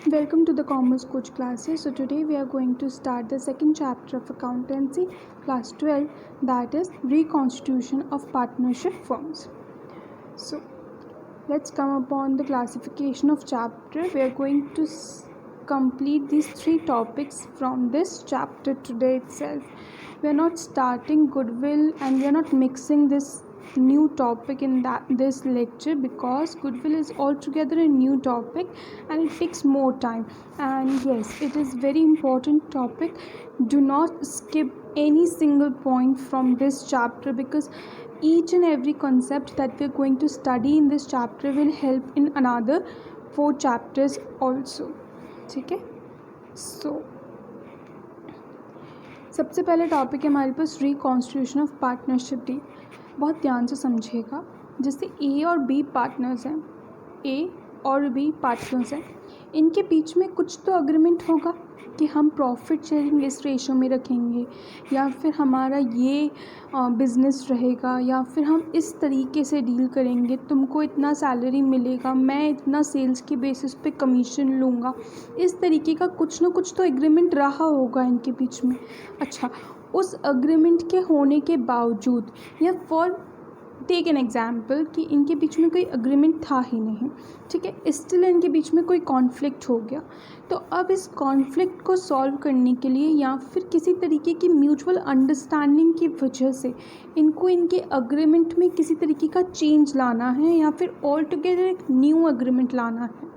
Welcome to the Commerce Coach classes. So today we are going to start the second chapter of accountancy, class 12, that is reconstitution of partnership firms. So let's come upon the classification of chapter. We are going to complete these three topics from this chapter today itself. We are not starting goodwill and we are not mixing this new topic in this lecture because goodwill is altogether a new topic and it takes more time, and yes, it is very important topic. Do not skip any single point from this chapter because each and every concept that we are going to study in this chapter will help in another 4 chapters also. ठीक है, सो सबसे पहले topic है हमारे पास reconstitution of partnership deed. बहुत ध्यान से समझिएगा. जैसे ए और बी पार्टनर्स हैं, ए और बी पार्टनर्स हैं, इनके बीच में कुछ तो अग्रीमेंट होगा कि हम प्रॉफिट शेयरिंग इस रेशो में रखेंगे, या फिर हमारा ये बिज़नेस रहेगा, या फिर हम इस तरीके से डील करेंगे, तुमको इतना सैलरी मिलेगा, मैं इतना सेल्स के बेसिस पे कमीशन लूँगा. इस तरीके का कुछ ना कुछ तो एग्रीमेंट रहा होगा इनके बीच में. अच्छा, उस अग्रीमेंट के होने के बावजूद या फॉर टेक एन एग्जाम्पल कि इनके बीच में कोई अग्रीमेंट था ही नहीं, ठीक है, स्टिल इनके बीच में कोई कॉन्फ्लिक्ट हो गया. तो अब इस कॉन्फ्लिक्ट को सॉल्व करने के लिए या फिर किसी तरीके की म्यूचुअल अंडरस्टैंडिंग की वजह से इनको इनके अग्रीमेंट में किसी तरीके का चेंज लाना है या फिर ऑल टुगेदर एक न्यू अग्रीमेंट लाना है.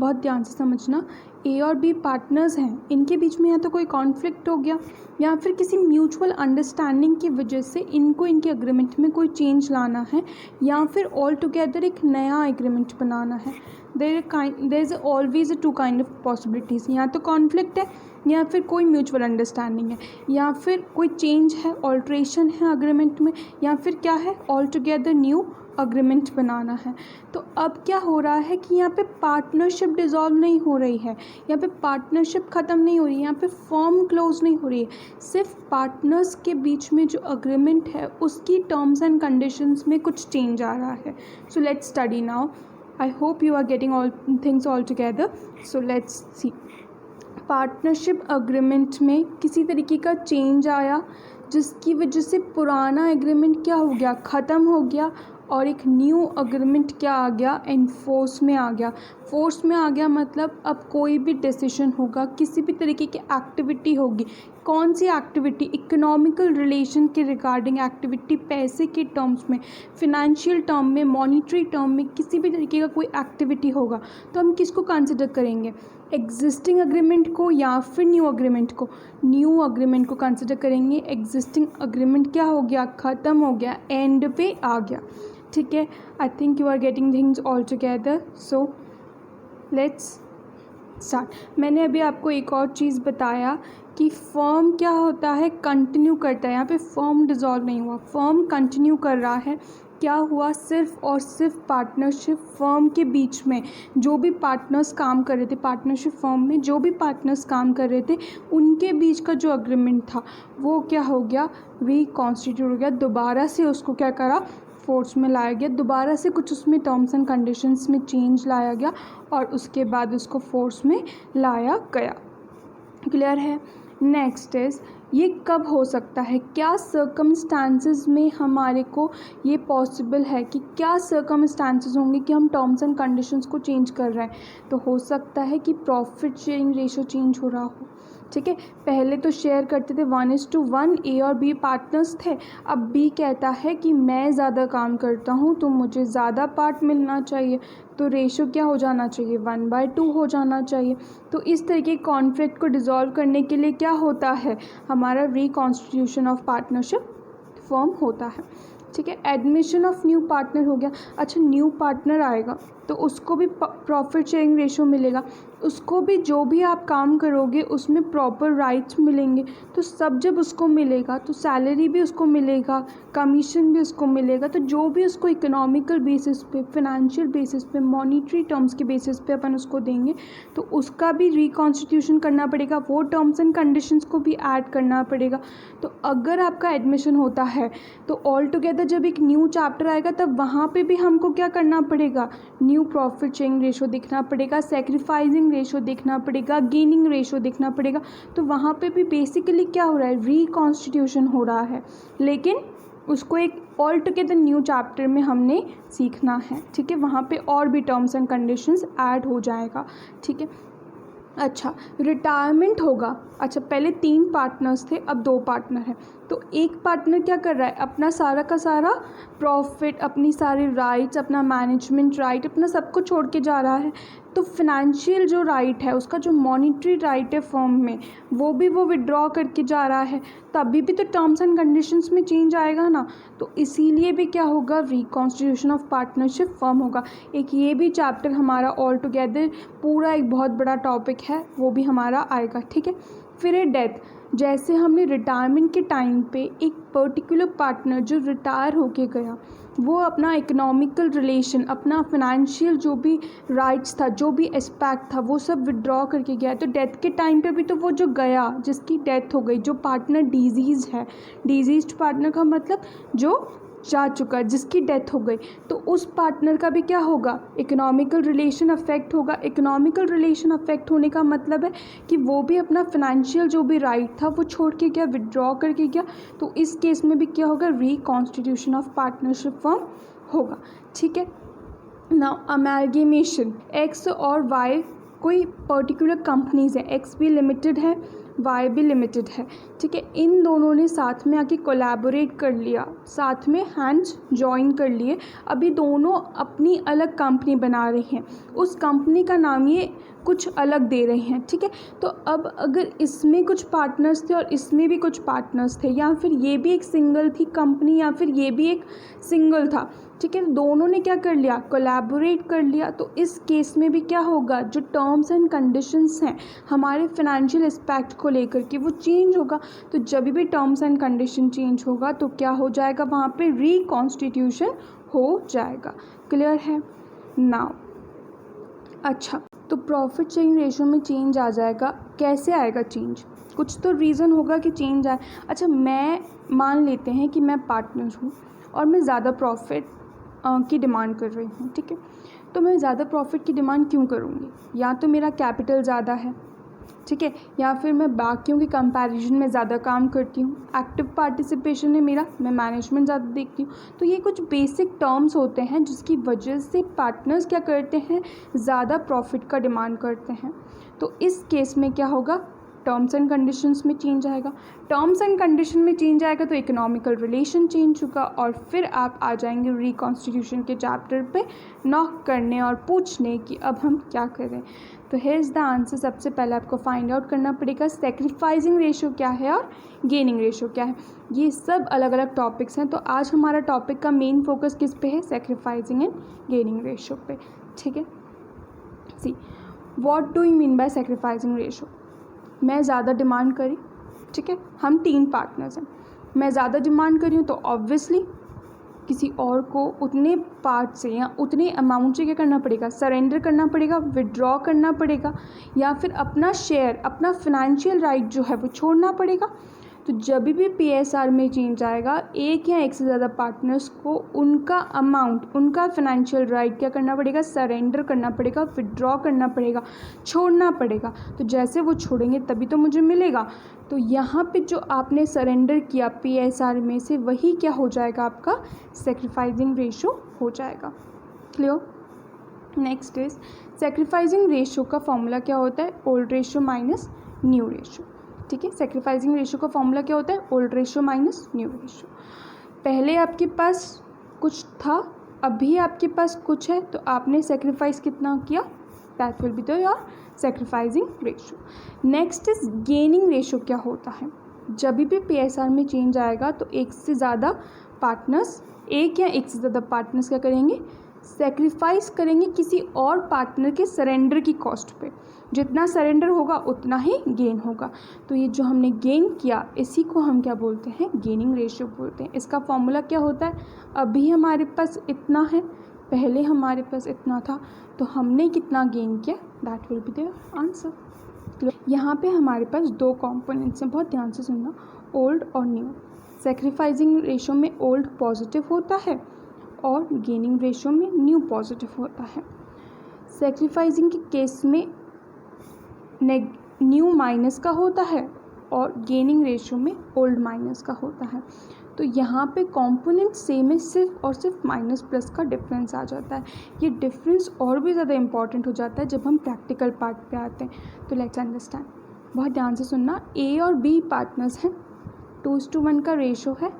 बहुत ध्यान से समझना. ए और बी पार्टनर्स हैं, इनके बीच में या तो कोई कॉन्फ्लिक्ट हो गया या फिर किसी म्यूचुअल अंडरस्टैंडिंग की वजह से इनको इनके अग्रीमेंट में कोई चेंज लाना है या फिर ऑल टुगेदर एक नया एग्रीमेंट बनाना है. There is always 2 kind of possibilities. या तो कॉन्फ्लिक्ट है या फिर कोई म्यूचुअल अंडरस्टैंडिंग है या फिर कोई चेंज है, ऑल्ट्रेशन है अग्रीमेंट में, या फिर क्या है, ऑल टुगेदर न्यू अग्रीमेंट बनाना है. तो अब क्या हो रहा है कि यहाँ पे पार्टनरशिप डिज़ोल्व नहीं हो रही है, यहाँ पे पार्टनरशिप ख़त्म नहीं हो रही है, यहाँ पे फॉर्म क्लोज नहीं हो रही है. सिर्फ पार्टनर्स के बीच में जो अग्रीमेंट है उसकी टर्म्स एंड कंडीशंस में कुछ चेंज आ रहा है. So let's study now. I hope you are getting all things all together. So let's see. Partnership agreement में किसी तरीके का चेंज आया जिसकी वजह से पुराना एग्रीमेंट क्या हो गया, ख़त्म हो गया, और एक न्यू अग्रीमेंट क्या आ गया, एनफोर्स में आ गया. फोर्स में आ गया मतलब अब कोई भी डिसीजन होगा, किसी भी तरीके की एक्टिविटी होगी, कौन सी एक्टिविटी, इकोनॉमिकल रिलेशन के रिगार्डिंग एक्टिविटी, पैसे के टर्म्स में, फिनेंशियल टर्म में, मॉनिटरी टर्म में, किसी भी तरीके का कोई एक्टिविटी होगा तो हम किसको कंसिडर करेंगे, एग्जिस्टिंग अग्रीमेंट को या फिर न्यू अग्रीमेंट को. न्यू अग्रीमेंट को कंसिडर करेंगे. एग्जिस्टिंग अग्रीमेंट क्या हो गया, ख़त्म हो गया, एंड पे आ गया. ठीक है, I think you are getting things all together. So let's start. मैंने अभी आपको एक और चीज़ बताया कि फर्म क्या होता है, कंटिन्यू करता है. यहाँ पे फर्म डिज़ोल्व नहीं हुआ, फर्म कंटिन्यू कर रहा है. क्या हुआ, सिर्फ और सिर्फ पार्टनरशिप फर्म के बीच में जो भी पार्टनर्स काम कर रहे थे, पार्टनरशिप फर्म में जो भी पार्टनर्स काम कर रहे थे उनके बीच का जो अग्रीमेंट था वो क्या हो गया, रिकॉन्स्टिट्यूट हो गया. दोबारा से उसको क्या करा, फोर्स में लाया गया. दोबारा से कुछ उसमें टर्म्स एंड कंडीशंस में चेंज लाया गया और उसके बाद उसको फोर्स में लाया गया. क्लियर है. नेक्स्ट इज़, ये कब हो सकता है, क्या सर्कमस्टांसेस में हमारे को ये पॉसिबल है कि क्या सर्कमस्टांसेस होंगे कि हम टर्म्स एंड कंडीशंस को चेंज कर रहे हैं. तो हो सकता है कि प्रॉफिट शेयरिंग रेशो चेंज हो रहा हो. ठीक है, पहले तो शेयर करते थे 1:1, ए और बी पार्टनर्स थे. अब बी कहता है कि मैं ज़्यादा काम करता हूँ तो मुझे ज़्यादा पार्ट मिलना चाहिए, तो रेशो क्या हो जाना चाहिए, 1/2 हो जाना चाहिए. तो इस तरीके कॉन्फ्लिक्ट को डिज़ोल्व करने के लिए क्या होता है, हमारा रिकॉन्स्टिट्यूशन ऑफ पार्टनरशिप फर्म होता है. ठीक है, एडमिशन ऑफ न्यू पार्टनर हो गया. अच्छा, न्यू पार्टनर आएगा तो उसको भी प्रॉफिट शेयरिंग रेशो मिलेगा, उसको भी जो भी आप काम करोगे उसमें प्रॉपर राइट्स मिलेंगे. तो सब जब उसको मिलेगा तो सैलरी भी उसको मिलेगा, कमीशन भी उसको मिलेगा. तो जो भी उसको इकोनॉमिकल बेसिस पे, फिनेंशियल बेसिस पे, मॉनिटरी टर्म्स के बेसिस पे अपन उसको देंगे तो उसका भी रिकॉन्स्टिट्यूशन करना पड़ेगा, वो टर्म्स एंड कंडीशंस को भी ऐड करना पड़ेगा. तो अगर आपका एडमिशन होता है तो ऑल टुगेदर जब एक न्यू चैप्टर आएगा तब वहाँ पे भी हमको क्या करना पड़ेगा, new new profit sharing ratio देखना पड़ेगा, सेक्रीफाइसिंग रेशो देखना पड़ेगा, गेनिंग रेशो देखना पड़ेगा। तो वहाँ पे भी बेसिकली क्या हो रहा है, रिकॉन्स्टिट्यूशन हो रहा है, लेकिन उसको एक ऑल टुगेदर न्यू चैप्टर में हमने सीखना है। ठीक है, वहाँ पे और भी टर्म्स एंड कंडीशंस ऐड हो जाएगा। ठीक है, अच्छा रिटायरमेंट होगा। अच्छा, पहले 3 पार्टनर्स थे, अब 2 पार्टनर हैं। तो एक पार्टनर क्या कर रहा है, अपना सारा का सारा प्रॉफिट, अपनी सारी राइट्स, अपना मैनेजमेंट राइट, अपना सब कुछ छोड़ के जा रहा है। तो फिनेंशियल जो राइट है, उसका जो मॉनिटरी राइट है फर्म में, वो विड्रॉ करके जा रहा है। तभी भी तो टर्म्स एंड कंडीशंस में चेंज आएगा ना। तो इसीलिए भी क्या होगा, रिकॉन्स्टिट्यूशन ऑफ पार्टनरशिप फर्म होगा। एक ये भी चैप्टर हमारा ऑल टुगेदर पूरा एक बहुत बड़ा टॉपिक है, वो भी हमारा आएगा। ठीक है, फिर है डेथ। जैसे हमने रिटायरमेंट के टाइम पे एक पर्टिकुलर पार्टनर जो रिटायर होके गया, वो अपना इकोनॉमिकल रिलेशन, अपना फाइनेंशियल जो भी राइट्स था, जो भी एस्पेक्ट था, वो सब विड्रॉ करके गया। तो डेथ के टाइम पे भी तो वो जो गया, जिसकी डेथ हो गई, जो पार्टनर डिजीज़ है, डिजीज्ड पार्टनर का मतलब जो जा चुका, जिसकी डेथ हो गई, तो उस पार्टनर का भी क्या होगा, इकोनॉमिकल रिलेशन अफेक्ट होगा। इकोनॉमिकल रिलेशन अफेक्ट होने का मतलब है कि वो भी अपना फाइनेंशियल जो भी राइट था वो छोड़ के गया, विड्रॉ करके गया। तो इस केस में भी क्या होगा, रिकॉन्स्टिट्यूशन ऑफ पार्टनरशिप फर्म होगा। ठीक है, नाउ अमेलगेमेशन, एक्स और वाई कोई पर्टिकुलर कंपनीज़ है, एक्स भी लिमिटेड है, वाई भी लिमिटेड है। ठीक है, इन दोनों ने साथ में आके कोलैबोरेट कर लिया, साथ में हैंड्स जॉइन कर लिए। अभी दोनों अपनी अलग कंपनी बना रहे हैं, उस कंपनी का नाम ये कुछ अलग दे रहे हैं। ठीक है, तो अब अगर इसमें कुछ पार्टनर्स थे और इसमें भी कुछ पार्टनर्स थे, या फिर ये भी एक सिंगल थी कंपनी या फिर ये भी एक सिंगल था, ठीक है, दोनों ने क्या कर लिया, कोलैबोरेट कर लिया। तो इस केस में भी क्या होगा, जो टर्म्स एंड कंडीशंस हैं हमारे फाइनेंशियल एस्पेक्ट को लेकर के, वो चेंज होगा। तो जब भी टर्म्स एंड कंडीशन चेंज होगा तो क्या हो जाएगा, वहाँ पे रिकॉन्स्टिट्यूशन हो जाएगा। क्लियर है नाउ। अच्छा, तो प्रॉफिट शेयरिंग रेशो में चेंज आ जाएगा। कैसे आएगा चेंज, कुछ तो रीज़न होगा कि चेंज आए। अच्छा, मैं मान लेते हैं कि मैं पार्टनर हूँ और मैं ज़्यादा प्रॉफिट की डिमांड कर रही हूँ। ठीक है, तो मैं ज़्यादा प्रॉफिट की डिमांड क्यों करूँगी, या तो मेरा कैपिटल ज़्यादा है, ठीक है, या फिर मैं बाकियों के कंपैरिजन में ज़्यादा काम करती हूँ, एक्टिव पार्टिसिपेशन है मेरा, मैं मैनेजमेंट ज़्यादा देखती हूँ। तो ये कुछ बेसिक टर्म्स होते हैं जिसकी वजह से पार्टनर्स क्या करते हैं, ज़्यादा प्रॉफिट का डिमांड करते हैं। तो इस केस में क्या होगा, टर्म्स एंड कंडीशंस में चेंज आएगा। टर्म्स एंड कंडीशन में चेंज आएगा तो इकोनॉमिकल रिलेशन चेंज होगा, और फिर आप आ जाएंगे रिकॉन्स्टिट्यूशन के चैप्टर पे नॉक करने और पूछने कि अब हम क्या करें। तो हियर इज़ द आंसर। सबसे पहले आपको फाइंड आउट करना पड़ेगा सेक्रीफाइसिंग रेशो क्या है और गेनिंग रेशो क्या है। ये सब अलग अलग टॉपिक्स हैं, तो आज हमारा टॉपिक का मेन फोकस किस पे है, सेक्रीफाइसिंग एंड गेनिंग रेशो पे। ठीक है, see what do you mean by sacrificing ratio. मैं ज़्यादा डिमांड करी, ठीक है, हम 3 पार्टनर्स हैं, मैं ज़्यादा डिमांड करी हूँ तो ऑब्वियसली किसी और को उतने पार्ट से या उतने अमाउंट से क्या करना पड़ेगा, सरेंडर करना पड़ेगा, विड्रॉ करना पड़ेगा, या फिर अपना शेयर, अपना फाइनेंशियल राइट जो है वो छोड़ना पड़ेगा। तो जब भी PSR में चेंज आएगा, एक या एक से ज़्यादा पार्टनर्स को उनका अमाउंट, उनका फाइनेंशियल राइट क्या करना पड़ेगा, सरेंडर करना पड़ेगा, विड्रॉ करना पड़ेगा, छोड़ना पड़ेगा। तो जैसे वो छोड़ेंगे तभी तो मुझे मिलेगा। तो यहाँ पे जो आपने सरेंडर किया PSR में से, वही क्या हो जाएगा, आपका सेक्रीफाइसिंग रेशो हो जाएगा। Clear. Next is sacrificing ratio का फॉर्मूला क्या होता है, old ratio minus new ratio. ठीक है, सेक्रीफाइसिंग रेशो का फॉर्मूला क्या होता है, old ratio minus new ratio. पहले आपके पास कुछ था, अभी आपके पास कुछ है, तो आपने सेक्रीफाइस कितना किया, that will be the your sacrificing ratio. Next is gaining ratio. क्या होता है, जब भी PSR में चेंज आएगा तो एक से ज़्यादा पार्टनर्स, एक या एक से ज़्यादा पार्टनर्स क्या करेंगे, सेक्रीफाइस करेंगे किसी और पार्टनर के सरेंडर की कॉस्ट पे। जितना सरेंडर होगा उतना ही गेन होगा। तो ये जो हमने गेन किया, इसी को हम क्या बोलते हैं, गेनिंग रेशियो बोलते हैं। इसका फॉर्मूला क्या होता है, अभी हमारे पास इतना है, पहले हमारे पास इतना था, तो हमने कितना गेन किया, that will be the answer. यहाँ पे हमारे पास 2 कंपोनेंट्स हैं, बहुत ध्यान से सुनना, ओल्ड और न्यू। सेक्रीफाइसिंग रेशो में ओल्ड पॉजिटिव होता है और गेनिंग रेशो में न्यू पॉजिटिव होता है। सेक्रीफाइसिंग के केस में न्यू माइनस का होता है और गेनिंग रेशियो में ओल्ड माइनस का होता है। तो यहाँ पे कंपोनेंट सेम है, सिर्फ और सिर्फ माइनस प्लस का डिफरेंस आ जाता है। ये डिफरेंस और भी ज़्यादा इंपॉर्टेंट हो जाता है जब हम प्रैक्टिकल पार्ट पे आते हैं। तो लेट्स अंडरस्टैंड, बहुत ध्यान से सुनना। ए और बी पार्टनर्स हैं, 2:1 का रेशो है।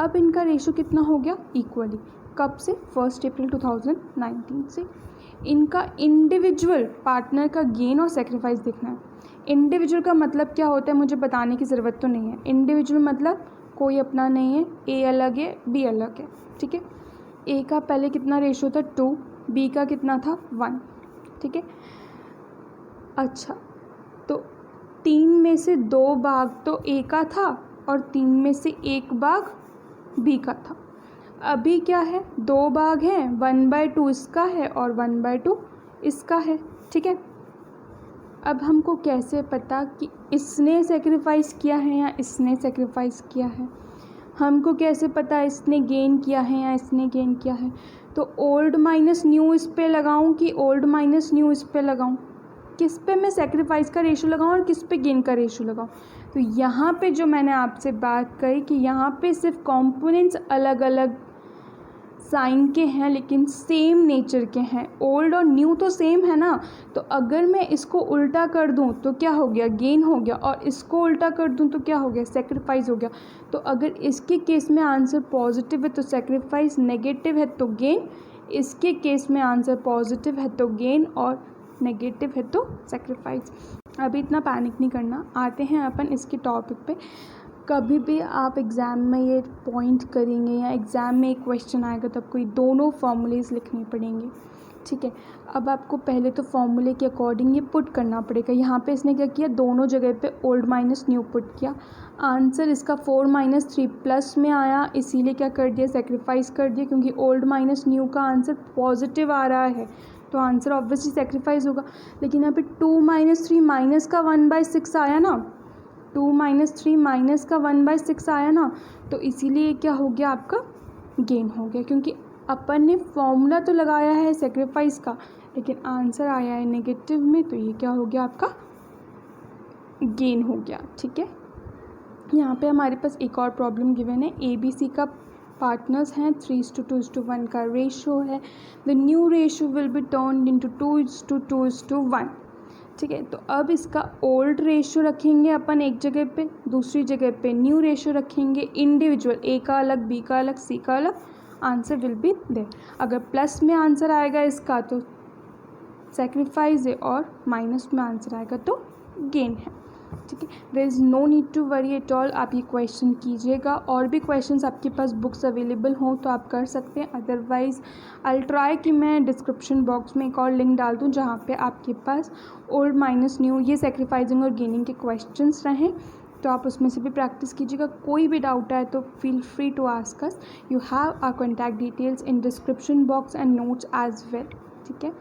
अब इनका रेशो कितना हो गया? इक्वली। कब से? 1 अप्रैल 2019 से। इनका इंडिविजुअल पार्टनर का गेन और सेक्रीफाइस देखना है। इंडिविजुअल का मतलब क्या होता है मुझे बताने की ज़रूरत तो नहीं है। इंडिविजुअल मतलब कोई अपना नहीं है, ए अलग है, बी अलग है, ठीक है। ए का पहले कितना रेशो था? 2, बी का कितना था? 1, ठीक है। अच्छा, तो 3 में से 2 भाग तो ए का था और 3 में से 1 भाग बी का था। अभी क्या है? 2 भाग हैं, 1/2 इसका है और 1/2 इसका है, ठीक है। अब हमको कैसे पता कि इसने सेक्रीफाइस किया है या इसने सेक्रीफाइस किया है? हमको कैसे पता इसने गेन किया है या इसने गेन किया है? तो ओल्ड माइनस न्यू इस पे लगाऊं कि ओल्ड माइनस न्यू इस पे लगाऊं? किस पे मैं सेक्रीफाइस का रेशो लगाऊं और किस पे गेन का रेशो लगाऊं? तो यहाँ पे जो मैंने आपसे बात कही कि यहाँ पे सिर्फ कंपोनेंट्स अलग अलग साइन के हैं लेकिन सेम नेचर के हैं। ओल्ड और न्यू तो सेम है ना, तो अगर मैं इसको उल्टा कर दूं तो क्या हो गया? गेन हो गया। और इसको उल्टा कर दूं तो क्या हो गया? सेक्रीफाइस हो गया। तो अगर इसके केस में आंसर पॉजिटिव है तो सेक्रीफाइस, नेगेटिव है तो गेन। इसके केस में आंसर पॉजिटिव है तो गेन और नेगेटिव है तो सेक्रीफाइस। अभी इतना पैनिक नहीं करना, आते हैं अपन इसके टॉपिक पे। कभी भी आप एग्ज़ाम में ये पॉइंट करेंगे या एग्ज़ाम में एक क्वेश्चन आएगा तब कोई दोनों फॉर्मूलेज लिखने पड़ेंगे, ठीक है। अब आपको पहले तो फॉर्मूले के अकॉर्डिंग ये पुट करना पड़ेगा। यहाँ पे इसने क्या किया? दोनों जगह पे ओल्ड माइनस न्यू पुट किया। आंसर इसका 4 - 3 प्लस में आया, इसीलिए क्या कर दिया? सेक्रीफाइस कर दिया, क्योंकि ओल्ड माइनस न्यू का आंसर पॉजिटिव आ रहा है तो आंसर ऑब्वियसली सेक्रीफाइस होगा। लेकिन यहाँ पे 2 - 3 माइनस का 1/6 आया ना, 2 - 3 माइनस का 1/6 आया ना, तो इसीलिए क्या हो गया? आपका गेन हो गया, क्योंकि अपन ने फॉर्मूला तो लगाया है सेक्रीफाइस का लेकिन आंसर आया है नेगेटिव में, तो ये क्या हो गया? आपका गेन हो गया, ठीक है। यहाँ पे हमारे पास एक और प्रॉब्लम गिवन है। ए बी सी का पार्टनर्स हैं, 3:2:1 का रेशो है। The new ratio will be turned into 2:2:1, ठीक है। तो अब इसका ओल्ड रेशो रखेंगे अपन एक जगह पे, दूसरी जगह पे न्यू रेशो रखेंगे। इंडिविजुअल, ए का अलग, बी का अलग, सी का अलग, आंसर विल बी देयर। अगर प्लस में आंसर आएगा इसका तो सेक्रीफाइस है और माइनस में आंसर आएगा तो गेन है, ठीक है। There is no need to worry at all. आप ये क्वेश्चन कीजिएगा। और भी क्वेश्चंस आपके पास बुक्स अवेलेबल हों तो आप कर सकते हैं, अदरवाइज़ आई ट्राई कि मैं डिस्क्रिप्शन बॉक्स में एक और लिंक डाल दूँ जहाँ पे आपके पास ओल्ड माइनस न्यू, ये सेक्रीफाइसिंग और गेनिंग के क्वेश्चंस रहें, तो आप उसमें से भी प्रैक्टिस कीजिएगा। कोई भी डाउट आए तो feel free to ask us. You have our contact details in description box and notes as well, ठीक है।